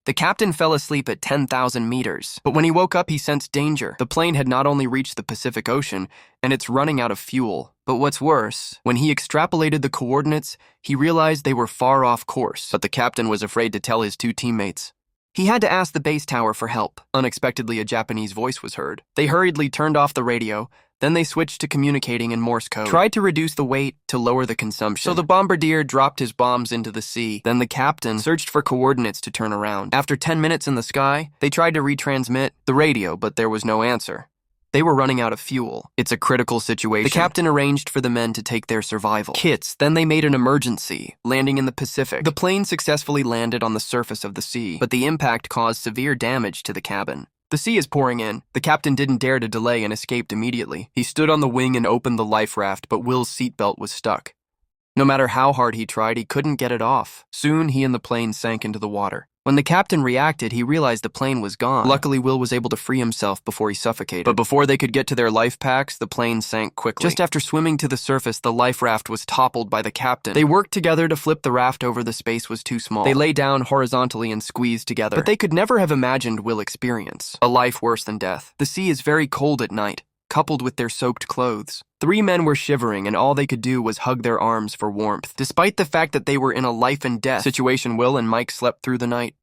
The captain fell asleep at 10,000 meters, but when he woke up, he sensed danger. The plane had not only reached the Pacific Ocean, and it's running out of fuel. But what's worse, when he extrapolated the coordinates, he realized they were far off course, but the captain was afraid to tell his two teammates. He had to ask the base tower for help. Unexpectedly, a Japanese voice was heard. They hurriedly turned off the radio, then they switched to communicating in Morse code. Tried to reduce the weight to lower the consumption. So the bombardier dropped his bombs into the sea. Then the captain searched for coordinates to turn around. After 10 minutes in the sky, they tried to retransmit the radio, but there was no answer. They were running out of fuel. It's a critical situation. The captain arranged for the men to take their survival kits. Then they made an emergency, landing in the Pacific. The plane successfully landed on the surface of the sea, but the impact caused severe damage to the cabin. The sea is pouring in. The captain didn't dare to delay and escaped immediately. He stood on the wing and opened the life raft, but Will's seatbelt was stuck. No matter how hard he tried, he couldn't get it off. Soon, he and the plane sank into the water. When the captain reacted, he realized the plane was gone. Luckily, Will was able to free himself before he suffocated. But before they could get to their life packs, the plane sank quickly. Just after swimming to the surface, the life raft was toppled by the captain. They worked together to flip the raft over. The space was too small. They lay down horizontally and squeezed together. But they could never have imagined Will experience a life worse than death. The sea is very cold at night, coupled with their soaked clothes. 3 men were shivering, and all they could do was hug their arms for warmth. Despite the fact that they were in a life and death situation, Will and Mike slept through the night.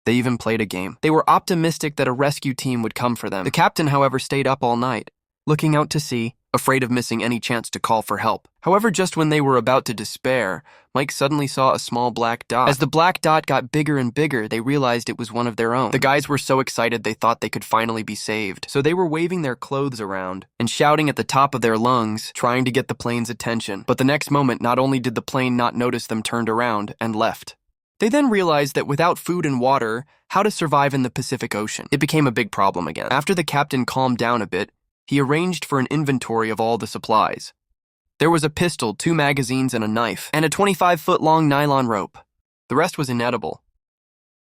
They even played a game. They were optimistic that a rescue team would come for them. The captain, however, stayed up all night, looking out to sea, afraid of missing any chance to call for help. However, just when they were about to despair, Mike suddenly saw a small black dot. As the black dot got bigger and bigger, they realized it was one of their own. The guys were so excited they thought they could finally be saved. So they were waving their clothes around and shouting at the top of their lungs, trying to get the plane's attention. But the next moment, not only did the plane not notice them, turned around and left. They then realized that without food and water, how to survive in the Pacific Ocean. It became a big problem again. After the captain calmed down a bit, he arranged for an inventory of all the supplies. There was a pistol, 2 magazines, and a knife, and a 25-foot-long nylon rope. The rest was inedible.